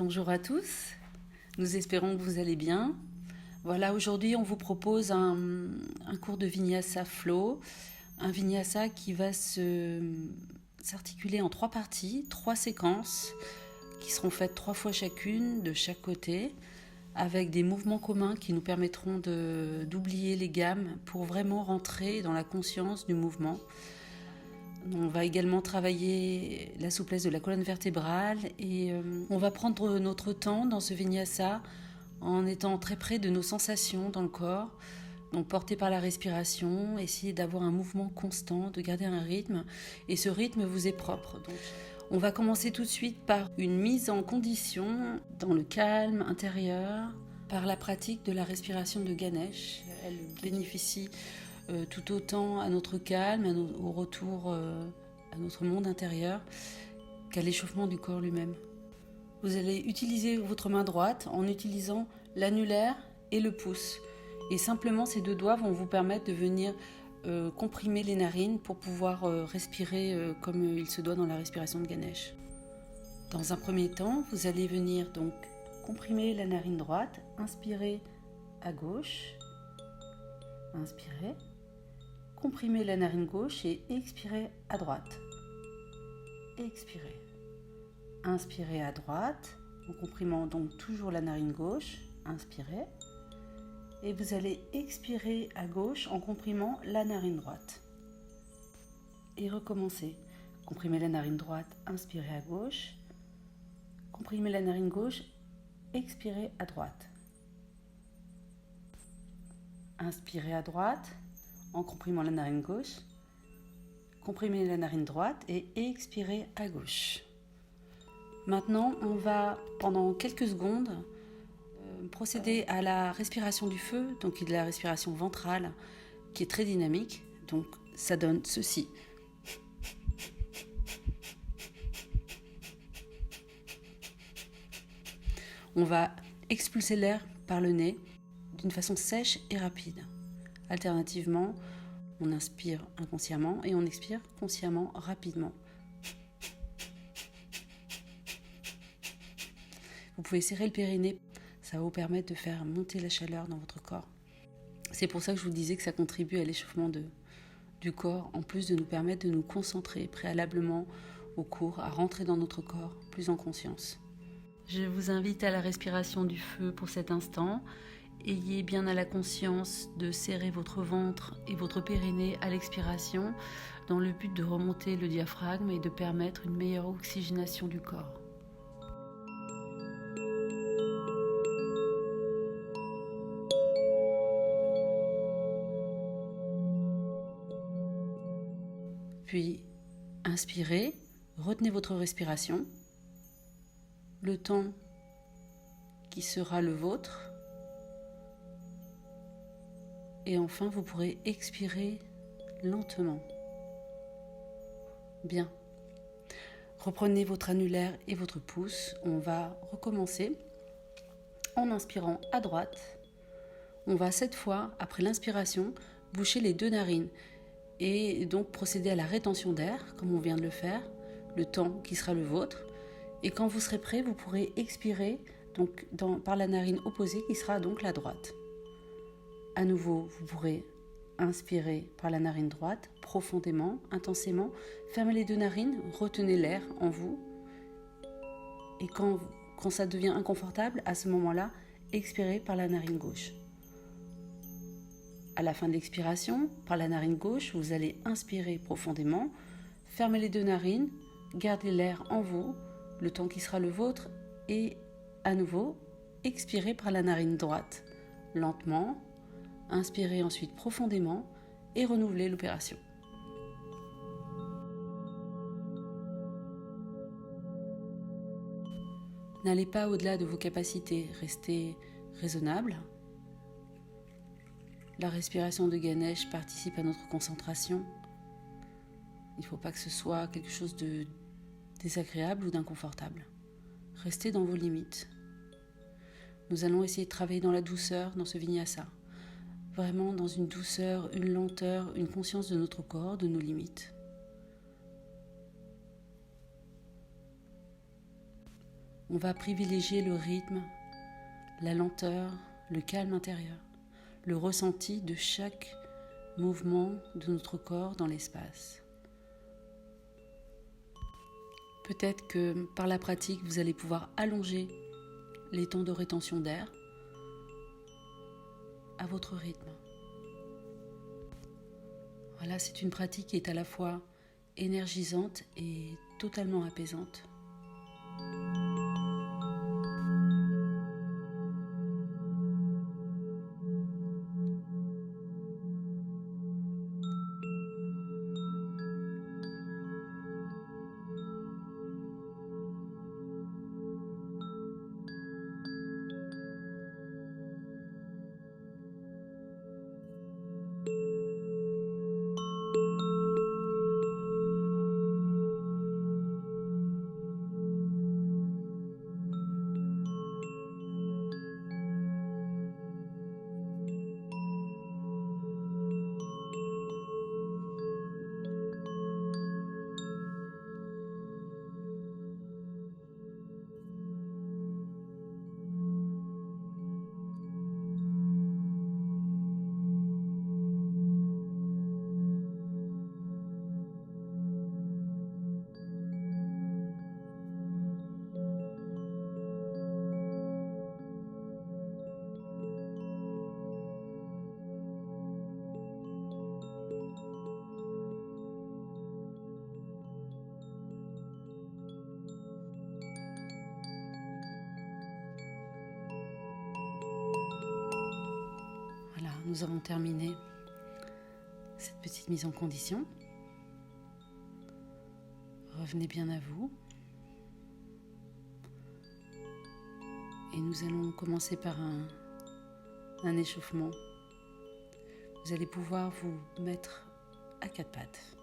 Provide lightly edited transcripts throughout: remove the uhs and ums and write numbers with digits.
Bonjour à tous, nous espérons que vous allez bien. Voilà, aujourd'hui on vous propose un cours de Vinyasa Flow, un Vinyasa qui va s'articuler en 3 parties, 3 séquences qui seront faites 3 fois chacune de chaque côté, avec des mouvements communs qui nous permettront d'oublier les gammes pour vraiment rentrer dans la conscience du mouvement. On va également travailler la souplesse de la colonne vertébrale et on va prendre notre temps dans ce vinyasa en étant très près de nos sensations dans le corps, donc porté par la respiration, essayer d'avoir un mouvement constant, de garder un rythme, et ce rythme vous est propre. Donc, on va commencer tout de suite par une mise en condition dans le calme intérieur, par la pratique de la respiration de Ganesh. Elle bénéficie tout autant à notre calme, au retour à notre monde intérieur, qu'à l'échauffement du corps lui-même. Vous allez utiliser votre main droite en utilisant l'annulaire et le pouce. Et simplement, ces 2 doigts vont vous permettre de venir comprimer les narines pour pouvoir respirer comme il se doit dans la respiration de Ganesh. Dans un premier temps, vous allez venir donc comprimer la narine droite, inspirer à gauche, inspirez, comprimez la narine gauche et expirez à droite. Expirez. Inspirez à droite, en comprimant donc toujours la narine gauche, inspirez. Et vous allez expirer à gauche en comprimant la narine droite. Et recommencez. Comprimez la narine droite, inspirez à gauche. Comprimez la narine gauche, expirez à droite. Inspirez à droite en comprimant la narine gauche. Comprimez la narine droite et expirez à gauche. Maintenant, on va pendant quelques secondes procéder à la respiration du feu, donc de la respiration ventrale qui est très dynamique. Donc ça donne ceci. On va expulser l'air par le nez d'une façon sèche et rapide. Alternativement, on inspire inconsciemment et on expire consciemment rapidement. Vous pouvez serrer le périnée, ça va vous permettre de faire monter la chaleur dans votre corps. C'est pour ça que je vous disais que ça contribue à l'échauffement du corps, en plus de nous permettre de nous concentrer préalablement au cours, à rentrer dans notre corps plus en conscience. Je vous invite à la respiration du feu pour cet instant. Ayez bien à la conscience de serrer votre ventre et votre périnée à l'expiration dans le but de remonter le diaphragme et de permettre une meilleure oxygénation du corps. Puis, inspirez, retenez votre respiration, le temps qui sera le vôtre. Et enfin, vous pourrez expirer lentement. Bien. Reprenez votre annulaire et votre pouce. On va recommencer en inspirant à droite. On va cette fois, après l'inspiration, boucher les 2 narines et donc procéder à la rétention d'air, comme on vient de le faire, le temps qui sera le vôtre. Et quand vous serez prêt, vous pourrez expirer donc, par la narine opposée, qui sera donc la droite. À nouveau, vous pourrez inspirer par la narine droite, profondément, intensément. Fermez les 2 narines, retenez l'air en vous. Et quand ça devient inconfortable, à ce moment-là, expirez par la narine gauche. À la fin de l'expiration, par la narine gauche, vous allez inspirer profondément, fermez les 2 narines, gardez l'air en vous, le temps qui sera le vôtre, et à nouveau, expirez par la narine droite, lentement. Inspirez ensuite profondément et renouvelez l'opération. N'allez pas au-delà de vos capacités, restez raisonnable. La respiration de Ganesh participe à notre concentration. Il ne faut pas que ce soit quelque chose de désagréable ou d'inconfortable. Restez dans vos limites. Nous allons essayer de travailler dans la douceur dans ce vinyasa. Vraiment dans une douceur, une lenteur, une conscience de notre corps, de nos limites. On va privilégier le rythme, la lenteur, le calme intérieur, le ressenti de chaque mouvement de notre corps dans l'espace. Peut-être que par la pratique, vous allez pouvoir allonger les temps de rétention d'air à votre rythme. Voilà, c'est une pratique qui est à la fois énergisante et totalement apaisante. Voilà, nous avons terminé cette petite mise en condition. Revenez bien à vous. Et nous allons commencer par un échauffement. Vous allez pouvoir vous mettre à quatre pattes.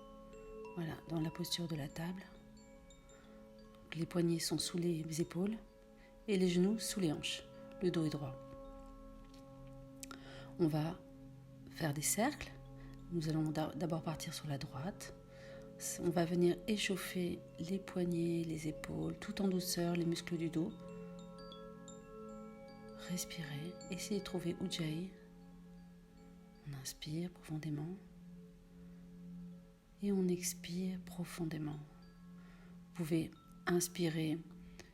Voilà, dans la posture de la table. Les poignets sont sous les épaules et les genoux sous les hanches. Le dos est droit. On va faire des cercles. Nous allons d'abord partir sur la droite. On va venir échauffer les poignets, les épaules, tout en douceur, les muscles du dos. Respirez. Essayez de trouver Ujjayi. On inspire profondément. Et on expire profondément. Vous pouvez inspirer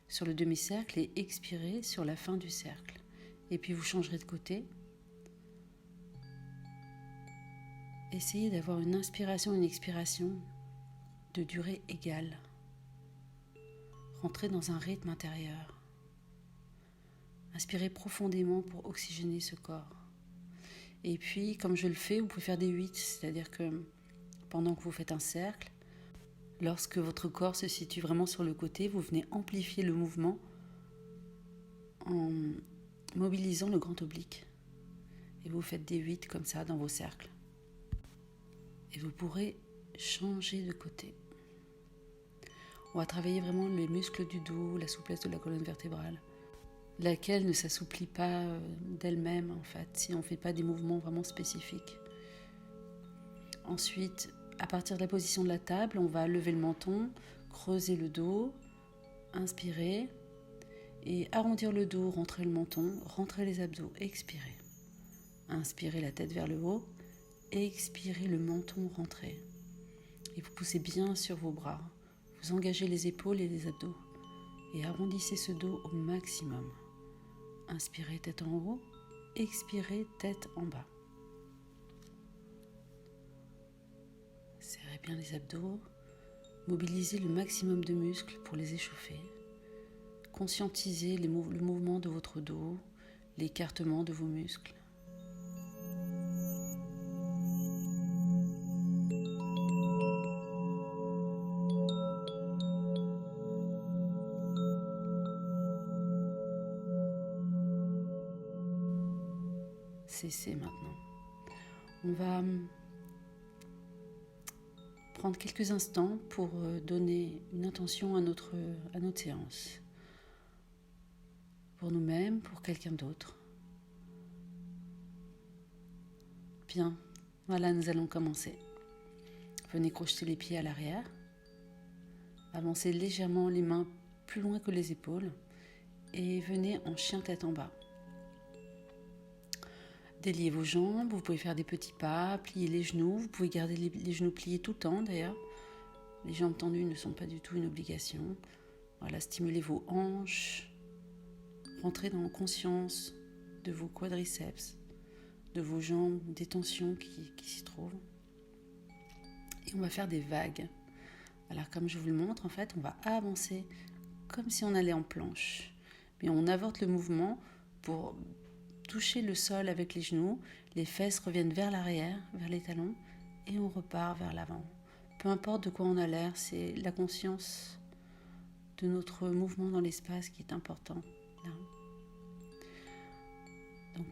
sur le demi-cercle et expirer sur la fin du cercle. Et puis vous changerez de côté. Essayez d'avoir une inspiration et une expiration de durée égale. Rentrez dans un rythme intérieur. Inspirez profondément pour oxygéner ce corps. Et puis, comme je le fais, vous pouvez faire des 8, c'est-à-dire que pendant que vous faites un cercle, lorsque votre corps se situe vraiment sur le côté, vous venez amplifier le mouvement en mobilisant le grand oblique. Et vous faites des 8 comme ça dans vos cercles. Et vous pourrez changer de côté. On va travailler vraiment les muscles du dos, la souplesse de la colonne vertébrale, laquelle ne s'assouplit pas d'elle-même en fait, si on ne fait pas des mouvements vraiment spécifiques. Ensuite, à partir de la position de la table, on va lever le menton, creuser le dos, inspirer et arrondir le dos, rentrer le menton, rentrer les abdos, expirer. Inspirez la tête vers le haut, expirez le menton, rentrez. Et vous poussez bien sur vos bras. Vous engagez les épaules et les abdos et arrondissez ce dos au maximum. Inspirez tête en haut, expirez tête en bas. Serrez bien les abdos, mobilisez le maximum de muscles pour les échauffer. Conscientisez le mouvement de votre dos, l'écartement de vos muscles. Cessez maintenant. On va prendre quelques instants pour donner une intention à notre séance. Pour nous-mêmes, pour quelqu'un d'autre. Bien, voilà, nous allons commencer. Venez crocheter les pieds à l'arrière. Avancez légèrement les mains plus loin que les épaules et venez en chien tête en bas. Déliez vos jambes, vous pouvez faire des petits pas, plier les genoux, vous pouvez garder les genoux pliés tout le temps d'ailleurs. Les jambes tendues ne sont pas du tout une obligation. Voilà, stimulez vos hanches, rentrez dans conscience de vos quadriceps, de vos jambes, des tensions qui s'y trouvent. Et on va faire des vagues. Alors comme je vous le montre, en fait, on va avancer comme si on allait en planche. Mais on avorte le mouvement pour toucher le sol avec les genoux. Les fesses reviennent vers l'arrière, vers les talons, et on repart vers l'avant. Peu importe de quoi on a l'air, c'est la conscience de notre mouvement dans l'espace qui est important. Là. Donc,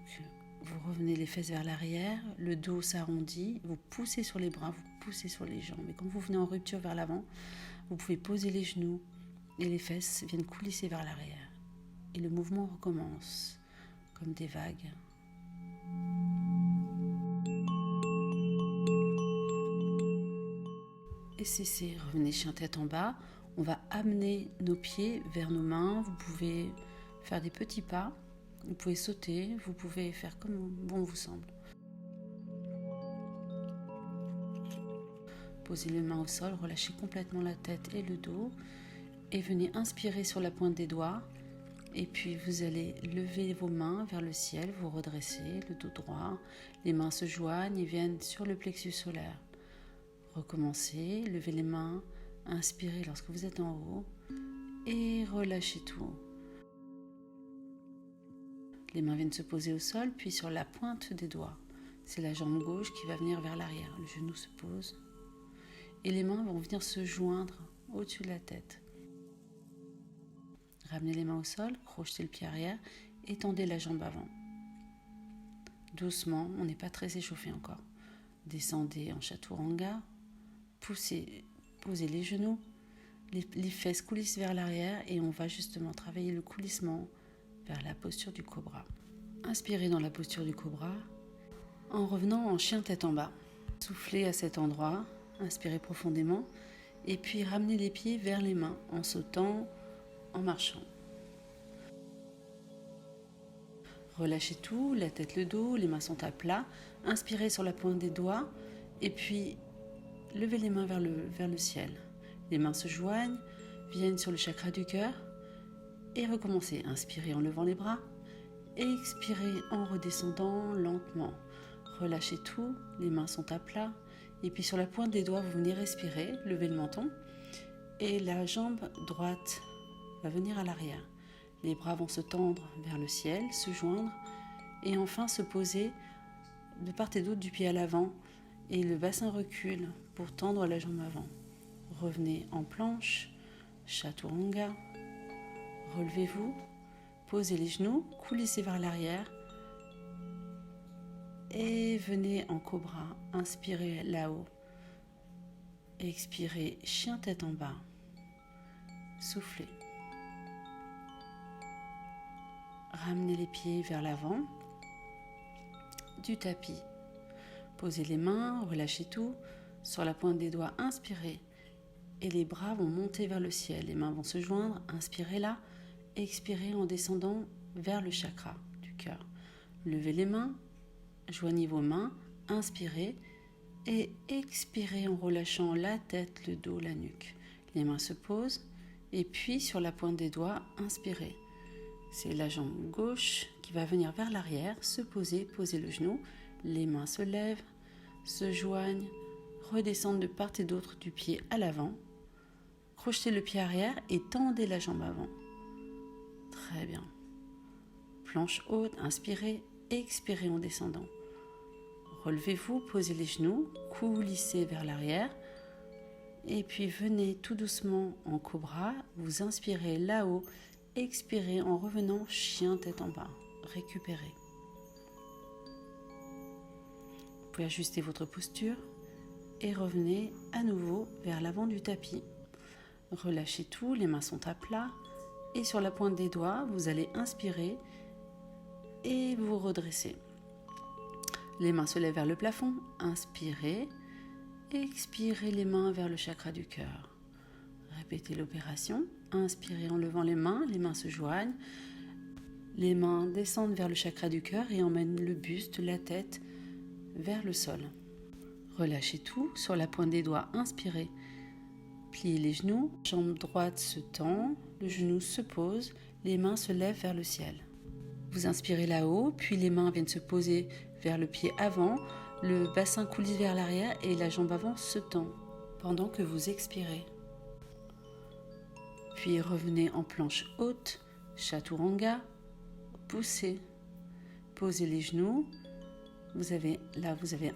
vous revenez les fesses vers l'arrière, le dos s'arrondit, vous poussez sur les bras, vous poussez sur les jambes. Et quand vous venez en rupture vers l'avant, vous pouvez poser les genoux et les fesses viennent coulisser vers l'arrière. Et le mouvement recommence comme des vagues. Et cessez, revenez chien tête en bas. On va amener nos pieds vers nos mains. Vous pouvez faire des petits pas. Vous pouvez sauter, vous pouvez faire comme bon vous semble. Posez les mains au sol, relâchez complètement la tête et le dos et venez inspirer sur la pointe des doigts et puis vous allez lever vos mains vers le ciel, vous redressez, le dos droit, les mains se joignent et viennent sur le plexus solaire. Recommencez, levez les mains, inspirez lorsque vous êtes en haut et relâchez tout. Les mains viennent se poser au sol, puis sur la pointe des doigts. C'est la jambe gauche qui va venir vers l'arrière. Le genou se pose. Et les mains vont venir se joindre au-dessus de la tête. Ramenez les mains au sol, crochetez le pied arrière, étendez la jambe avant. Doucement, on n'est pas très échauffé encore. Descendez en chaturanga, posez les genoux, les fesses coulissent vers l'arrière et on va justement travailler le coulissement vers la posture du cobra. Inspirez dans la posture du cobra en revenant en chien tête en bas. Soufflez à cet endroit, inspirez profondément et puis ramenez les pieds vers les mains en sautant, en marchant. Relâchez tout, la tête, le dos, les mains sont à plat. Inspirez sur la pointe des doigts et puis levez les mains vers le ciel. Les mains se joignent, viennent sur le chakra du cœur. Et recommencez, inspirez en levant les bras, expirez en redescendant lentement. Relâchez tout, les mains sont à plat. Et puis sur la pointe des doigts, vous venez respirer, levez le menton. Et la jambe droite va venir à l'arrière. Les bras vont se tendre vers le ciel, se joindre. Et enfin se poser de part et d'autre du pied à l'avant. Et le bassin recule pour tendre la jambe avant. Revenez en planche, chaturanga. Relevez-vous, posez les genoux, coulissez vers l'arrière et venez en cobra. Inspirez là-haut, expirez chien tête en bas, soufflez. Ramenez les pieds vers l'avant du tapis. Posez les mains, relâchez tout. Sur la pointe des doigts, inspirez et les bras vont monter vers le ciel. Les mains vont se joindre, inspirez là. Expirez en descendant vers le chakra du cœur. Levez les mains, joignez vos mains, inspirez et expirez en relâchant la tête, le dos, la nuque. Les mains se posent et puis sur la pointe des doigts, inspirez. C'est la jambe gauche qui va venir vers l'arrière, se poser, poser le genou. Les mains se lèvent, se joignent, redescendent de part et d'autre du pied à l'avant. Crochetez le pied arrière et tendez la jambe avant. Très bien. Planche haute, inspirez, expirez en descendant. Relevez-vous, posez les genoux, coulissez vers l'arrière. Et puis venez tout doucement en cobra. Vous inspirez là-haut, expirez en revenant chien tête en bas. Récupérez. Vous pouvez ajuster votre posture et revenez à nouveau vers l'avant du tapis. Relâchez tout, les mains sont à plat. Et sur la pointe des doigts, vous allez inspirer et vous redressez. Les mains se lèvent vers le plafond. Inspirez. Expirez les mains vers le chakra du cœur. Répétez l'opération. Inspirez en levant les mains se joignent. Les mains descendent vers le chakra du cœur et emmènent le buste, la tête vers le sol. Relâchez tout sur la pointe des doigts, inspirez. Pliez les genoux, jambe droite se tend, le genou se pose, les mains se lèvent vers le ciel. Vous inspirez là-haut, puis les mains viennent se poser vers le pied avant, le bassin coulisse vers l'arrière et la jambe avant se tend pendant que vous expirez. Puis revenez en planche haute, Chaturanga, poussez, posez les genoux. Vous avez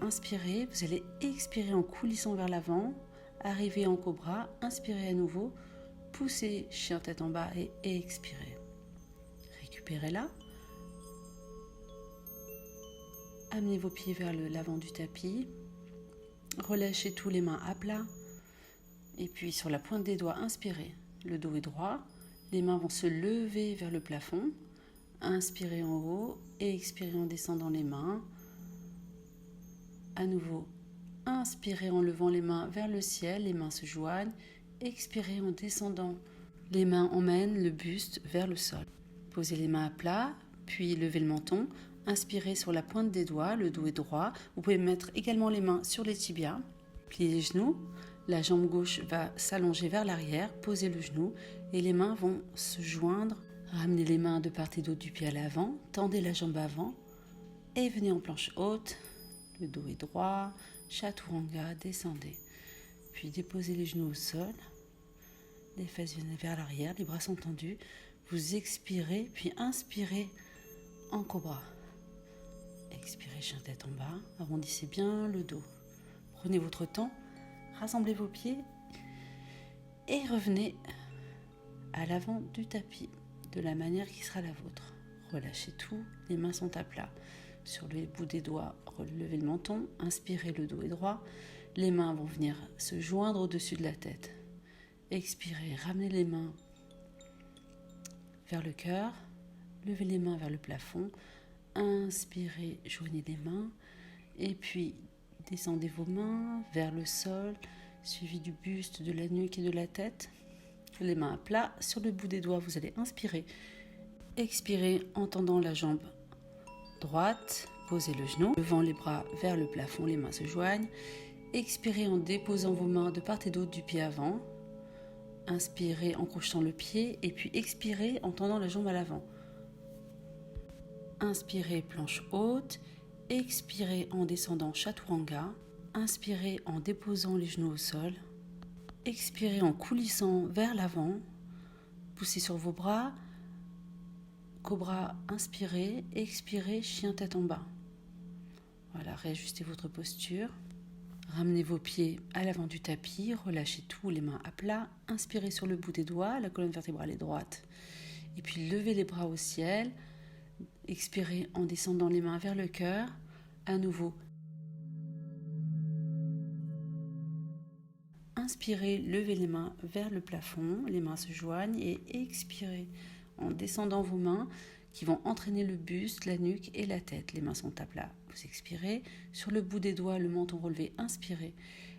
inspiré, vous allez expirer en coulissant vers l'avant, arrivez en cobra, inspirez à nouveau, poussez chien tête en bas et expirez. Récupérez là. Amenez vos pieds vers l'avant du tapis. Relâchez tous les mains à plat. Et puis sur la pointe des doigts, inspirez. Le dos est droit. Les mains vont se lever vers le plafond. Inspirez en haut et expirez en descendant les mains. À nouveau, inspirez en levant les mains vers le ciel. Les mains se joignent. Expirez en descendant. Les mains emmènent le buste vers le sol. Posez les mains à plat, puis levez le menton. Inspirez sur la pointe des doigts, le dos est droit. Vous pouvez mettre également les mains sur les tibias. Pliez les genoux. La jambe gauche va s'allonger vers l'arrière. Posez le genou et les mains vont se joindre. Ramenez les mains de part et d'autre du pied à l'avant. Tendez la jambe avant et venez en planche haute. Le dos est droit. Chaturanga, descendez. Puis déposez les genoux au sol. Les fesses viennent vers l'arrière. Les bras sont tendus. Vous expirez, puis inspirez en cobra. Expirez, chien tête en bas, arrondissez bien le dos. Prenez votre temps, rassemblez vos pieds et revenez à l'avant du tapis de la manière qui sera la vôtre. Relâchez tout, les mains sont à plat. Sur le bout des doigts, relevez le menton, inspirez, le dos est droit. Les mains vont venir se joindre au-dessus de la tête. Expirez, ramenez les mains vers le cœur, levez les mains vers le plafond. Inspirez, joignez les mains et puis descendez vos mains vers le sol, suivi du buste, de la nuque et de la tête. Les mains à plat, sur le bout des doigts, vous allez inspirer. Expirez en tendant la jambe droite, posez le genou, levant les bras vers le plafond, les mains se joignent. Expirez en déposant vos mains de part et d'autre du pied avant. Inspirez en crochetant le pied et puis expirez en tendant la jambe à l'avant. Inspirez, planche haute. Expirez en descendant Chaturanga. Inspirez en déposant les genoux au sol. Expirez en coulissant vers l'avant. Poussez sur vos bras. Cobra, inspirez. Expirez, chien tête en bas. Voilà, réajustez votre posture. Ramenez vos pieds à l'avant du tapis. Relâchez tout, les mains à plat. Inspirez sur le bout des doigts. La colonne vertébrale est droite. Et puis levez les bras au ciel. Expirez en descendant les mains vers le cœur. À nouveau. Inspirez, levez les mains vers le plafond. Les mains se joignent et expirez en descendant vos mains qui vont entraîner le buste, la nuque et la tête. Les mains sont à plat. Vous expirez. Sur le bout des doigts, le menton relevé. Inspirez.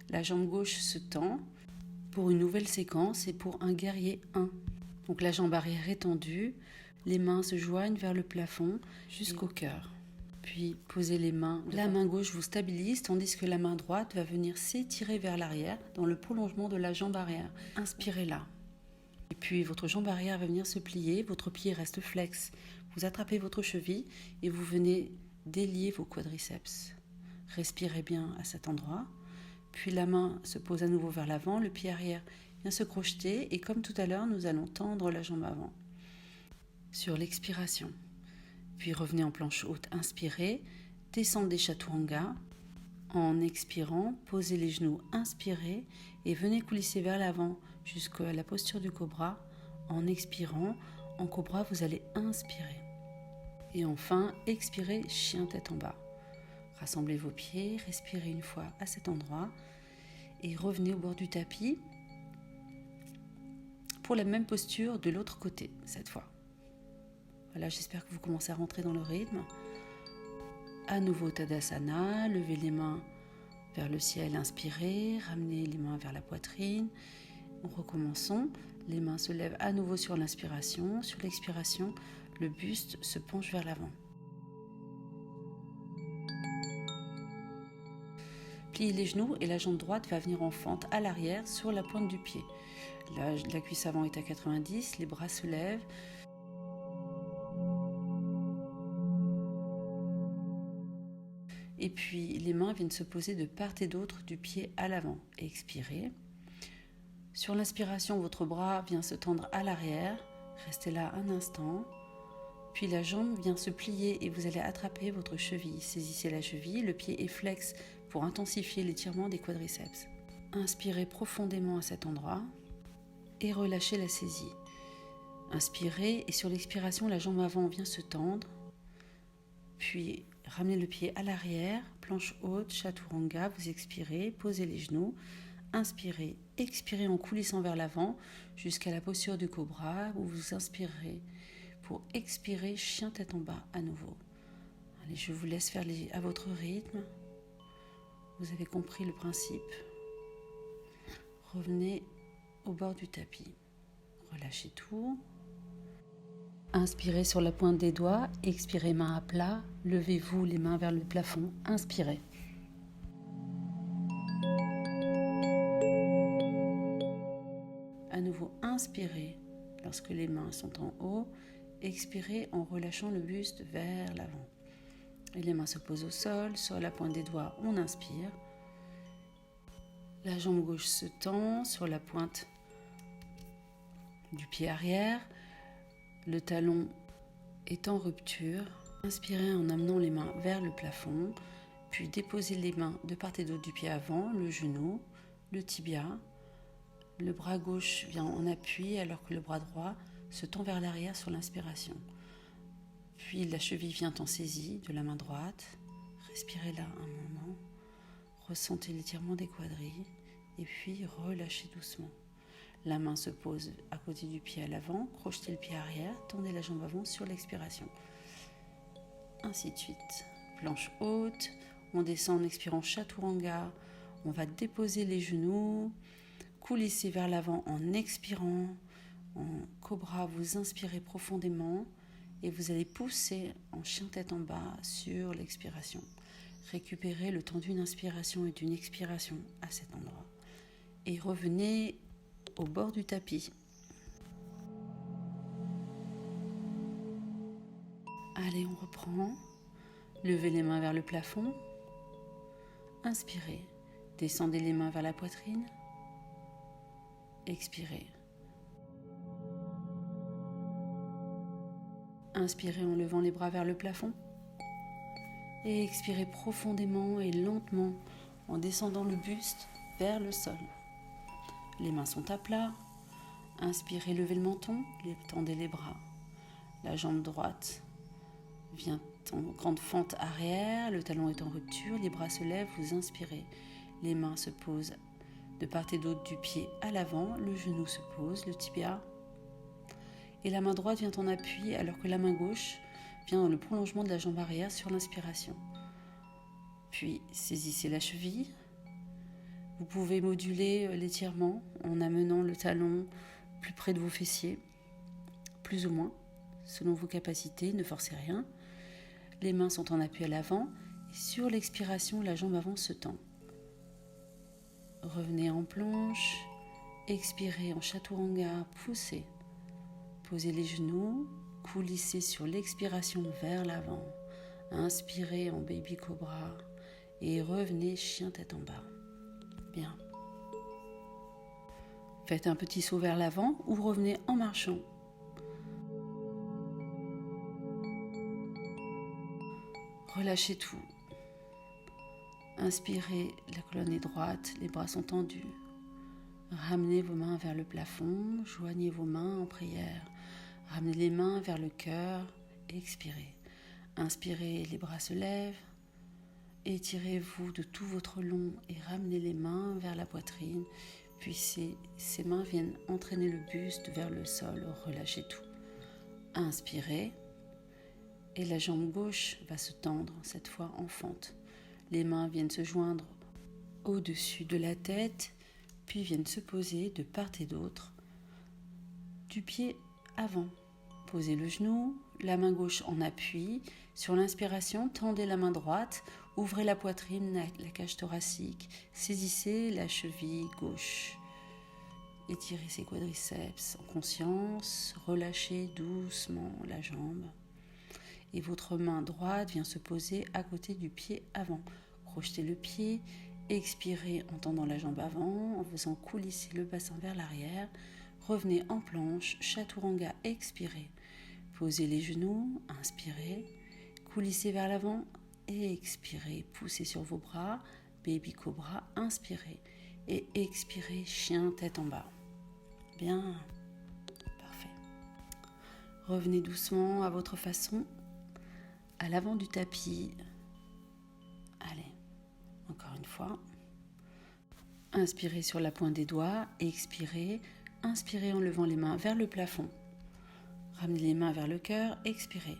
La jambe gauche se tend pour une nouvelle séquence et pour un guerrier 1. Donc la jambe arrière est tendue. Les mains se joignent vers le plafond jusqu'au cœur. Puis posez les mains. La main gauche vous stabilise tandis que la main droite va venir s'étirer vers l'arrière dans le prolongement de la jambe arrière. Inspirez là. Et puis votre jambe arrière va venir se plier, votre pied reste flex. Vous attrapez votre cheville et vous venez délier vos quadriceps. Respirez bien à cet endroit. Puis la main se pose à nouveau vers l'avant, le pied arrière vient se crocheter et comme tout à l'heure, nous allons tendre la jambe avant. Sur l'expiration. Puis revenez en planche haute, inspirez, descendez Chaturanga. En expirant, posez les genoux, inspirez et venez coulisser vers l'avant jusqu'à la posture du cobra. En expirant, en cobra, vous allez inspirer. Et enfin, expirez, chien tête en bas. Rassemblez vos pieds, respirez une fois à cet endroit et revenez au bord du tapis pour la même posture de l'autre côté cette fois. Voilà, j'espère que vous commencez à rentrer dans le rythme. À nouveau Tadasana, levez les mains vers le ciel, inspirez, ramenez les mains vers la poitrine, Recommençons. Les mains se lèvent à nouveau sur l'inspiration. Sur l'expiration, le buste se penche vers l'avant. Pliez les genoux et la jambe droite va venir en fente à l'arrière sur la pointe du pied. La cuisse avant est à 90, les bras se lèvent. Et puis les mains viennent se poser de part et d'autre du pied à l'avant. Expirez. Sur l'inspiration, votre bras vient se tendre à l'arrière. Restez là un instant. Puis la jambe vient se plier et vous allez attraper votre cheville. Saisissez la cheville, le pied est flex pour intensifier l'étirement des quadriceps. Inspirez profondément à cet endroit et relâchez la saisie. Inspirez et sur l'expiration, la jambe avant vient se tendre. Puis ramenez le pied à l'arrière, planche haute, chaturanga, vous expirez, posez les genoux. Inspirez, expirez en coulissant vers l'avant jusqu'à la posture du cobra où vous inspirez pour expirer chien tête en bas à nouveau. Allez, je vous laisse faire à votre rythme. Vous avez compris le principe. Revenez au bord du tapis. Relâchez tout. Inspirez sur la pointe des doigts, expirez main à plat, levez-vous les mains vers le plafond, inspirez. À nouveau, inspirez lorsque les mains sont en haut, expirez en relâchant le buste vers l'avant. Et les mains se posent au sol, sur la pointe des doigts, on inspire. La jambe gauche se tend sur la pointe du pied arrière. Le talon est en rupture. Inspirez en amenant les mains vers le plafond, puis déposez les mains de part et d'autre du pied avant, le genou, le tibia. Le bras gauche vient en appui alors que le bras droit se tend vers l'arrière sur l'inspiration. Puis la cheville vient en saisie de la main droite. Respirez là un moment. Ressentez l'étirement des quadrilles et puis relâchez doucement. La main se pose à côté du pied à l'avant, crochetez le pied arrière, tendez la jambe avant sur l'expiration. Ainsi de suite. Planche haute, on descend en expirant chaturanga, on va déposer les genoux, coulisser vers l'avant en expirant. En cobra, vous inspirez profondément et vous allez pousser en chien tête en bas sur l'expiration. Récupérez le temps d'une inspiration et d'une expiration à cet endroit. Et revenez au bord du tapis. Allez, on reprend. Levez les mains vers le plafond. Inspirez. Descendez les mains vers la poitrine. Expirez. Inspirez en levant les bras vers le plafond. Et expirez profondément et lentement en descendant le buste vers le sol. Les mains sont à plat. Inspirez, levez le menton, tendez les bras. La jambe droite vient en grande fente arrière, le talon est en rupture, les bras se lèvent, vous inspirez. Les mains se posent de part et d'autre du pied à l'avant, le genou se pose, le tibia. Et la main droite vient en appui alors que la main gauche vient dans le prolongement de la jambe arrière sur l'inspiration. Puis saisissez la cheville. Vous pouvez moduler l'étirement en amenant le talon plus près de vos fessiers, plus ou moins, selon vos capacités, ne forcez rien. Les mains sont en appui à l'avant et sur l'expiration, la jambe avant se tend. Revenez en planche, expirez en chaturanga, poussez. Posez les genoux, coulissez sur l'expiration vers l'avant. Inspirez en baby cobra et revenez chien tête en bas. Bien. Faites un petit saut vers l'avant ou revenez en marchant. Relâchez tout. Inspirez, la colonne est droite, les bras sont tendus. Ramenez vos mains vers le plafond, joignez vos mains en prière. Ramenez les mains vers le cœur, expirez. Inspirez, les bras se lèvent. Étirez-vous de tout votre long et ramenez les mains vers la poitrine. Puis ces mains viennent entraîner le buste vers le sol. Relâchez tout. Inspirez. Et la jambe gauche va se tendre, cette fois en fente. Les mains viennent se joindre au-dessus de la tête. puis viennent se poser de part et d'autre du pied avant. Posez le genou, la main gauche en appui. Sur l'inspiration, tendez la main droite, ouvrez la poitrine, la cage thoracique, saisissez la cheville gauche. Étirez ses quadriceps en conscience, relâchez doucement la jambe. Et votre main droite vient se poser à côté du pied avant. Crochetez le pied, expirez en tendant la jambe avant, en faisant coulisser le bassin vers l'arrière. Revenez en planche, chaturanga, expirez. Posez les genoux, inspirez, coulissez vers l'avant et expirez. Poussez sur vos bras, baby cobra, inspirez et expirez, chien tête en bas. Bien, parfait. Revenez doucement à votre façon, à l'avant du tapis. Allez, encore une fois. Inspirez sur la pointe des doigts, expirez. Inspirez en levant les mains vers le plafond. Ramenez les mains vers le cœur, expirez.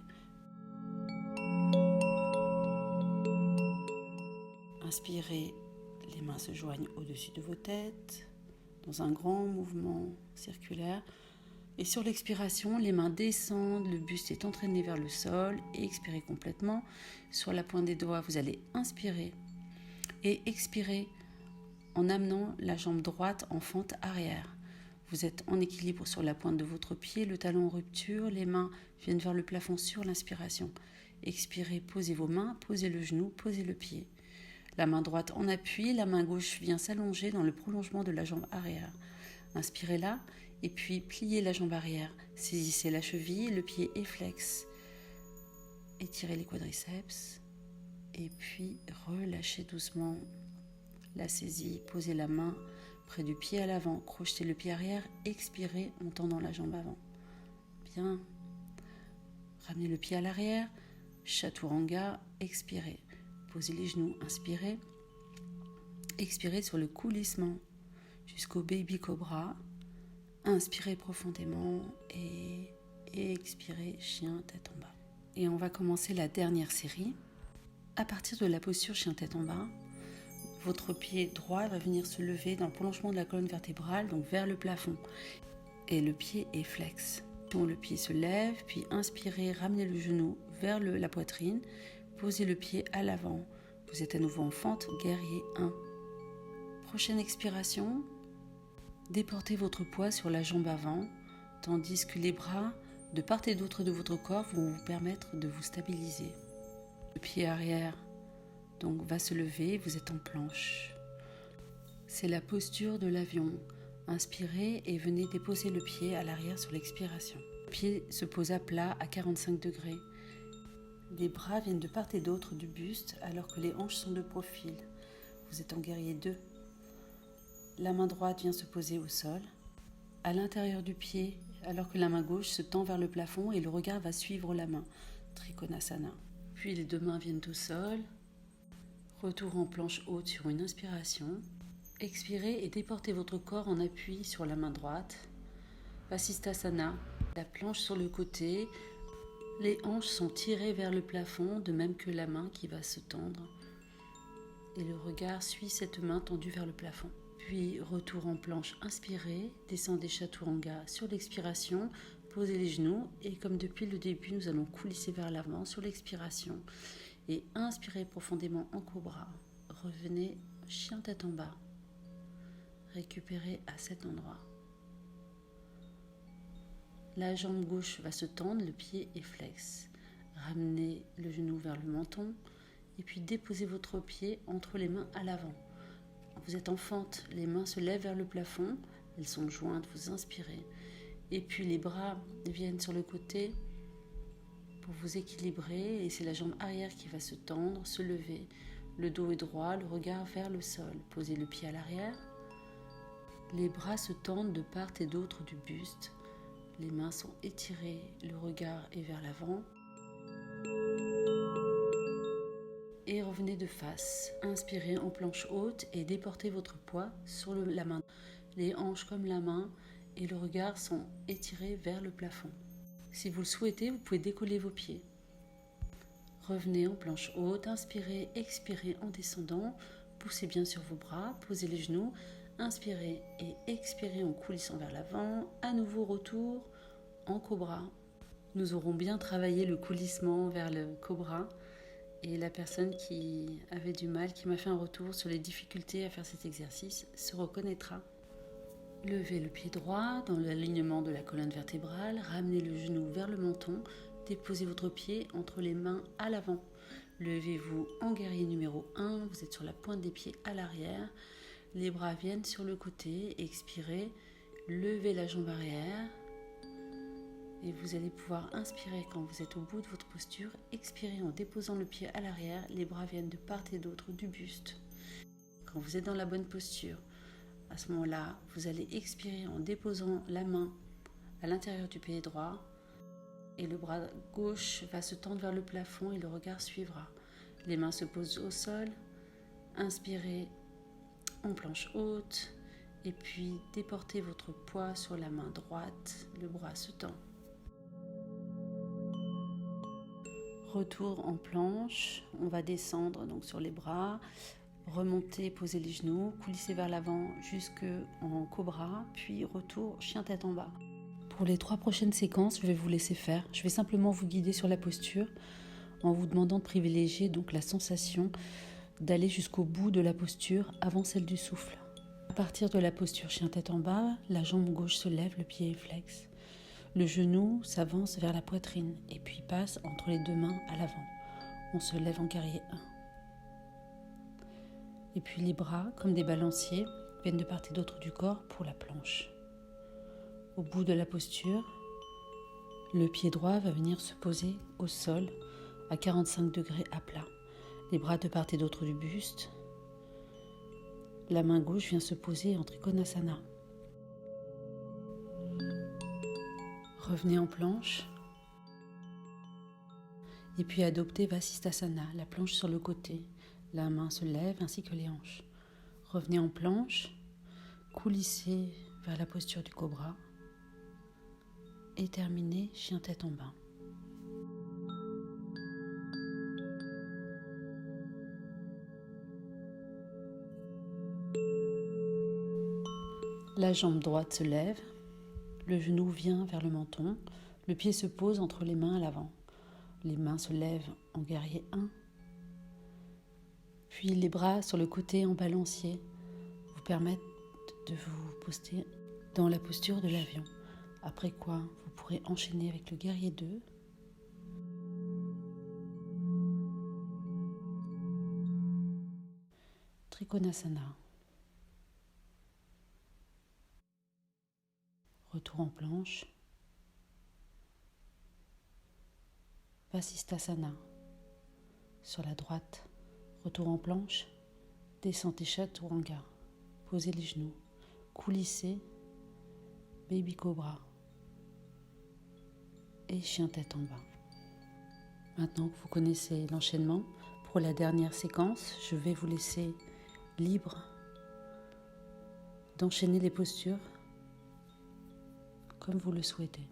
Inspirez, les mains se joignent au-dessus de vos têtes, dans un grand mouvement circulaire. Et sur l'expiration, les mains descendent, le buste est entraîné vers le sol et expirez complètement. Sur la pointe des doigts, vous allez inspirer et expirer en amenant la jambe droite en fente arrière. Vous êtes en équilibre sur la pointe de votre pied, le talon en rupture, les mains viennent vers le plafond sur l'inspiration. Expirez, posez vos mains, posez le genou, posez le pied. La main droite en appui, la main gauche vient s'allonger dans le prolongement de la jambe arrière. Inspirez là, et puis pliez la jambe arrière. Saisissez la cheville, le pied est flex. Étirez les quadriceps, et puis relâchez doucement la saisie, posez la main près du pied à l'avant, crochetez le pied arrière, expirez en tendant la jambe avant. Bien. Ramenez le pied à l'arrière, chaturanga, expirez. Posez les genoux, inspirez. Expirez sur le coulissement jusqu'au baby cobra. Inspirez profondément et expirez, chien tête en bas. Et on va commencer la dernière série. À partir de la posture chien tête en bas, votre pied droit va venir se lever dans le prolongement de la colonne vertébrale, donc vers le plafond. Et le pied est flex. Donc le pied se lève, puis inspirez, ramenez le genou vers la poitrine, posez le pied à l'avant. Vous êtes à nouveau en fente, guerrier 1. Prochaine expiration, déportez votre poids sur la jambe avant, tandis que les bras, de part et d'autre de votre corps, vont vous permettre de vous stabiliser. Le pied arrière donc va se lever, vous êtes en planche. C'est la posture de l'avion. Inspirez et venez déposer le pied à l'arrière sur l'expiration. Le pied se pose à plat à 45 degrés. Les bras viennent de part et d'autre du buste alors que les hanches sont de profil. Vous êtes en guerrier 2. La main droite vient se poser au sol, à l'intérieur du pied, alors que la main gauche se tend vers le plafond et le regard va suivre la main. Trikonasana. Puis les deux mains viennent au sol. Retour en planche haute sur une inspiration. Expirez et déportez votre corps en appui sur la main droite. Vasisthasana, la planche sur le côté. Les hanches sont tirées vers le plafond, de même que la main qui va se tendre. Et le regard suit cette main tendue vers le plafond. Puis retour en planche, inspirez, descendez chaturanga sur l'expiration, posez les genoux et comme depuis le début, nous allons coulisser vers l'avant sur l'expiration. Et inspirez profondément en cobra. Revenez chien tête en bas. Récupérez à cet endroit. La jambe gauche va se tendre, le pied est flex. Ramenez le genou vers le menton et puis déposez votre pied entre les mains à l'avant. Vous êtes en fente, les mains se lèvent vers le plafond, elles sont jointes, vous inspirez. Et puis les bras viennent sur le côté pour vous équilibrer et c'est la jambe arrière qui va se tendre, se lever. Le dos est droit, le regard vers le sol. Posez le pied à l'arrière. Les bras se tendent de part et d'autre du buste. Les mains sont étirées, le regard est vers l'avant. Et revenez de face. Inspirez en planche haute et déportez votre poids sur la main. Les hanches comme la main et le regard sont étirés vers le plafond. Si vous le souhaitez, vous pouvez décoller vos pieds. Revenez en planche haute, inspirez, expirez en descendant. Poussez bien sur vos bras, posez les genoux. inspirez et expirez en coulissant vers l'avant. À nouveau retour en cobra. Nous aurons bien travaillé le coulissement vers le cobra. Et la personne qui avait du mal, qui m'a fait un retour sur les difficultés à faire cet exercice, se reconnaîtra. Levez le pied droit dans l'alignement de la colonne vertébrale, ramenez le genou vers le menton, déposez votre pied entre les mains à l'avant. Levez-vous en guerrier numéro 1, vous êtes sur la pointe des pieds à l'arrière, les bras viennent sur le côté, expirez, levez la jambe arrière et vous allez pouvoir inspirer quand vous êtes au bout de votre posture, expirez en déposant le pied à l'arrière, les bras viennent de part et d'autre du buste. Quand vous êtes dans la bonne posture, à ce moment-là, vous allez expirer en déposant la main à l'intérieur du pied droit et le bras gauche va se tendre vers le plafond et le regard suivra. Les mains se posent au sol, inspirez en planche haute et puis déportez votre poids sur la main droite, le bras se tend. Retour en planche, on va descendre donc sur les bras. Remontez, posez les genoux, coulissez vers l'avant jusqu'en cobra, puis retour chien tête en bas. Pour les 3 prochaines séquences, je vais vous laisser faire. Je vais simplement vous guider sur la posture en vous demandant de privilégier donc la sensation d'aller jusqu'au bout de la posture avant celle du souffle. À partir de la posture chien tête en bas, la jambe gauche se lève, le pied est flex. Le genou s'avance vers la poitrine et puis passe entre les 2 mains à l'avant. On se lève en guerrier 1. Et puis les bras, comme des balanciers, viennent de part et d'autre du corps pour la planche. Au bout de la posture, le pied droit va venir se poser au sol à 45 degrés à plat. Les bras de part et d'autre du buste. La main gauche vient se poser en Trikonasana. Revenez en planche. Et puis adoptez Vasisthasana, la planche sur le côté. La main se lève ainsi que les hanches. Revenez en planche, coulissez vers la posture du cobra et terminez chien tête en bas. La jambe droite se lève, le genou vient vers le menton, le pied se pose entre les mains à l'avant. Les mains se lèvent en guerrier 1. Puis les bras sur le côté en balancier vous permettent de vous poster dans la posture de l'avion. Après quoi, vous pourrez enchaîner avec le guerrier 2. Trikonasana. Retour en planche. Vasisthasana. Sur la droite. Retour en planche, descendez chaturanga, posez les genoux, coulissez, baby cobra et chien tête en bas. Maintenant que vous connaissez l'enchaînement, pour la dernière séquence, je vais vous laisser libre d'enchaîner les postures comme vous le souhaitez.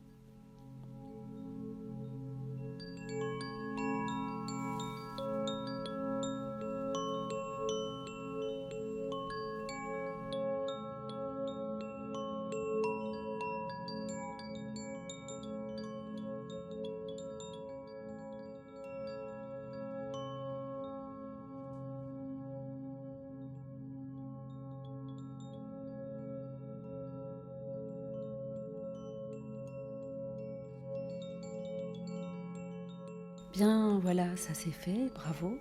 Bien, voilà, ça c'est fait, bravo.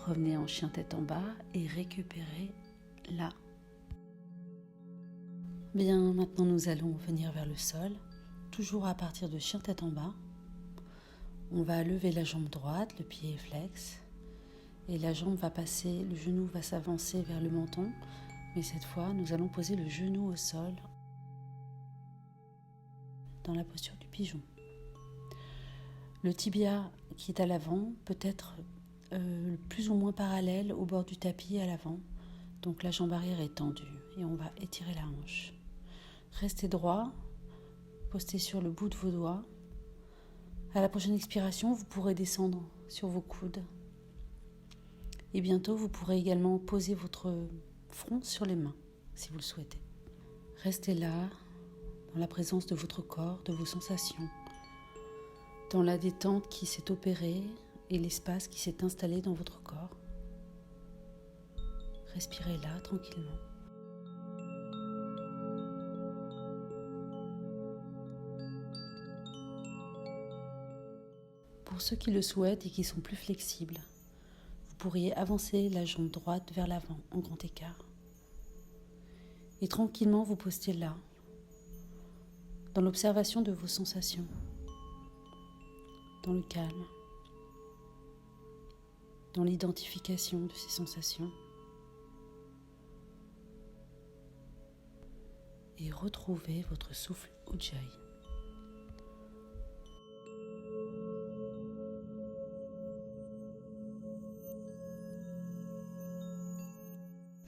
Revenez en chien tête en bas et récupérez là. Bien, maintenant nous allons venir vers le sol, toujours à partir de chien tête en bas. On va lever la jambe droite, le pied est flex. Et la jambe va passer, le genou va s'avancer vers le menton. Mais cette fois, nous allons poser le genou au sol dans la posture du pigeon. Le tibia qui est à l'avant peut être plus ou moins parallèle au bord du tapis à l'avant. Donc la jambe arrière est tendue et on va étirer la hanche. Restez droit, postez sur le bout de vos doigts. À la prochaine expiration, vous pourrez descendre sur vos coudes. Et bientôt, vous pourrez également poser votre front sur les mains. si vous le souhaitez. Restez là, dans la présence de votre corps, de vos sensations, dans la détente qui s'est opérée et l'espace qui s'est installé dans votre corps. Respirez là, tranquillement. Pour ceux qui le souhaitent et qui sont plus flexibles, vous pourriez avancer la jambe droite vers l'avant en grand écart. Et tranquillement vous postez là, dans l'observation de vos sensations, dans le calme, dans l'identification de ces sensations. Et retrouvez votre souffle Ujjayi.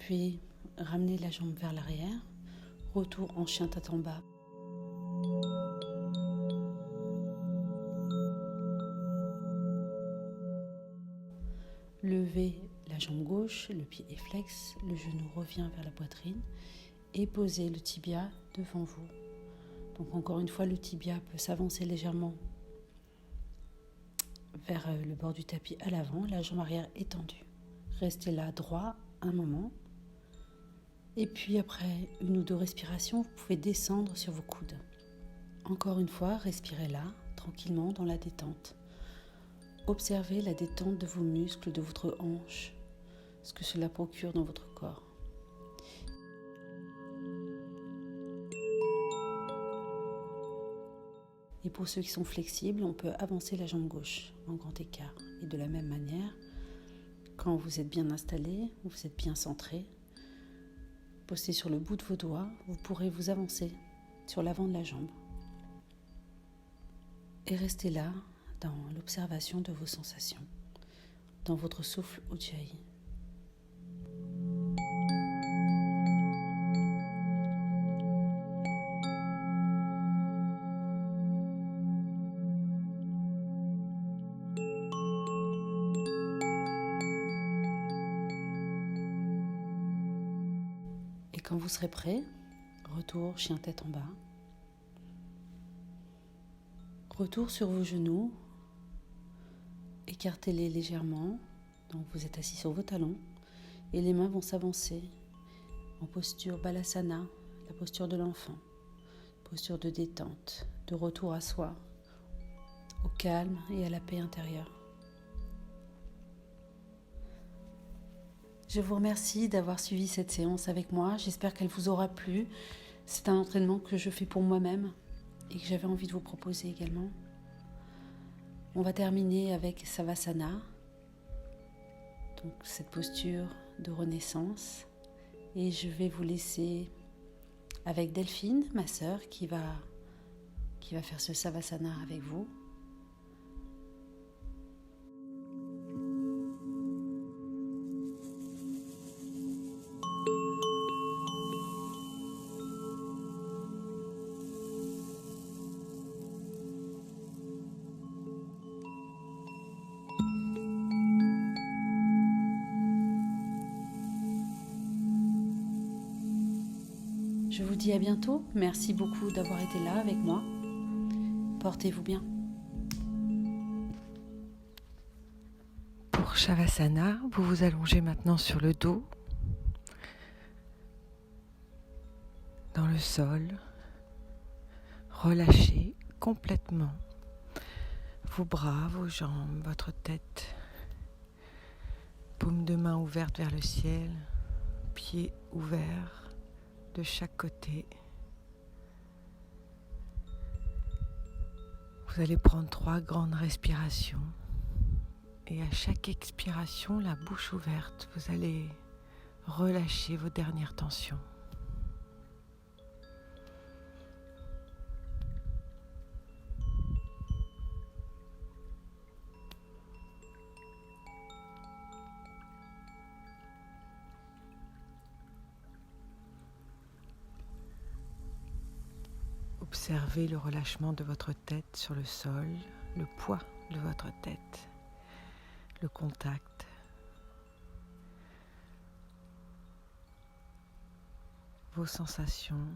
Puis ramenez la jambe vers l'arrière, retour en chien tête en bas. Levez la jambe gauche, le pied est flex, le genou revient vers la poitrine et posez le tibia devant vous. Donc encore une fois, le tibia peut s'avancer légèrement vers le bord du tapis à l'avant, la jambe arrière étendue. Restez là droit un moment. Et puis après une ou deux respirations, vous pouvez descendre sur vos coudes. Encore une fois, respirez là, tranquillement dans la détente. Observez la détente de vos muscles, de votre hanche, ce que cela procure dans votre corps. Et pour ceux qui sont flexibles, on peut avancer la jambe gauche en grand écart. Et de la même manière, quand vous êtes bien installé, vous êtes bien centré, posté sur le bout de vos doigts, vous pourrez vous avancer sur l'avant de la jambe. Et restez là, dans l'observation de vos sensations, dans votre souffle Ujjayi. Et quand vous serez prêt, retour chien tête en bas. Retour sur vos genoux. Écartez-les légèrement, donc vous êtes assis sur vos talons et les mains vont s'avancer en posture Balasana, la posture de l'enfant, posture de détente, de retour à soi, au calme et à la paix intérieure. Je vous remercie d'avoir suivi cette séance avec moi, j'espère qu'elle vous aura plu. C'est un entraînement que je fais pour moi-même et que j'avais envie de vous proposer également. On va terminer avec Savasana, donc cette posture de renaissance. Et je vais vous laisser avec Delphine, ma sœur, qui va faire ce Savasana avec vous. Je vous dis à bientôt. Merci beaucoup d'avoir été là avec moi. Portez-vous bien. Pour Shavasana, vous vous allongez maintenant sur le dos, dans le sol. Relâchez complètement vos bras, vos jambes, votre tête. Paume de main ouverte vers le ciel, pieds ouverts de chaque côté. Vous allez prendre 3 grandes respirations et à chaque expiration, la bouche ouverte, vous allez relâcher vos dernières tensions. Observez le relâchement de votre tête sur le sol, le poids de votre tête, le contact. vos sensations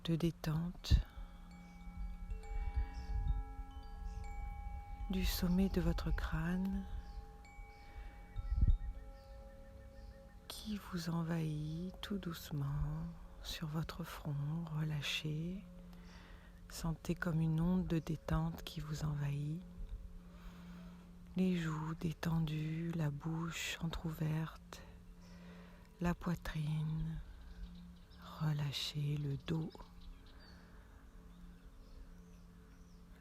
de détente du sommet de votre crâne qui vous envahit tout doucement sur votre front relâché. Sentez comme une onde de détente qui vous envahit. Les joues détendues, la bouche entrouverte, la poitrine relâchée, le dos,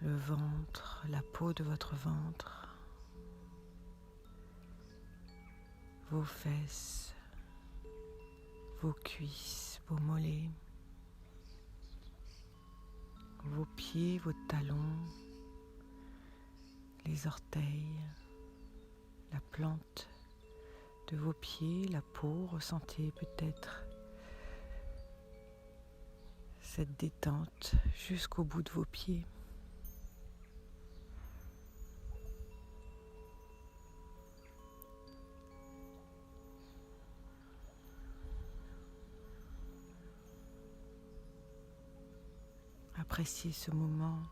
le ventre, la peau de votre ventre, vos fesses, vos cuisses, vos mollets, vos pieds, vos talons, les orteils, la plante de vos pieds, la peau. Ressentez peut-être cette détente jusqu'au bout de vos pieds. Appréciez ce moment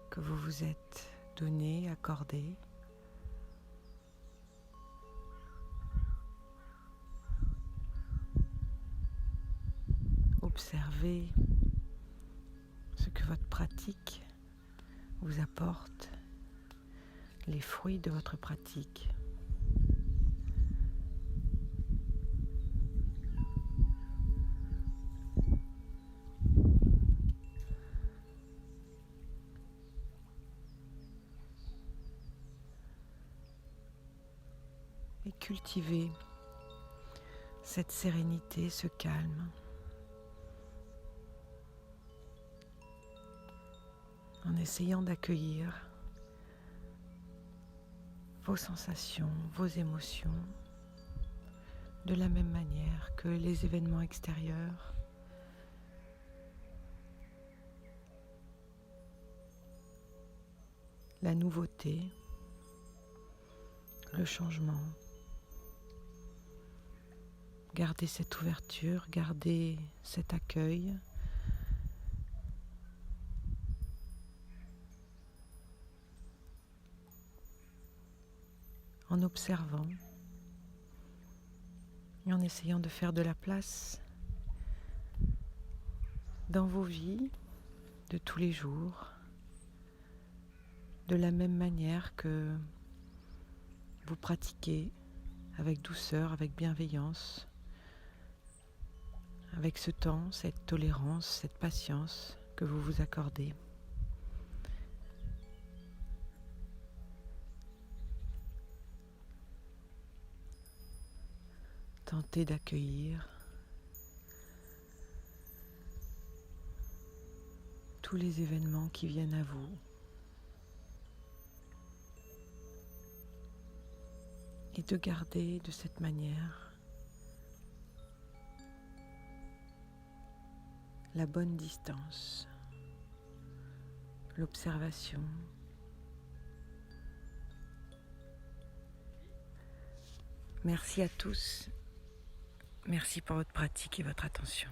que vous vous êtes donné, accordé. Observez ce que votre pratique vous apporte, les fruits de votre pratique. Et cultivez cette sérénité, ce calme, en essayant d'accueillir vos sensations, vos émotions, de la même manière que les événements extérieurs. La nouveauté, le changement. Gardez cette ouverture, gardez cet accueil. En observant et en essayant de faire de la place dans vos vies de tous les jours, de la même manière que vous pratiquez avec douceur, avec bienveillance, avec ce temps, cette tolérance, cette patience que vous vous accordez. Tentez d'accueillir tous les événements qui viennent à vous. Et de garder de cette manière la bonne distance, l'observation. Merci à tous. Merci pour votre pratique et votre attention.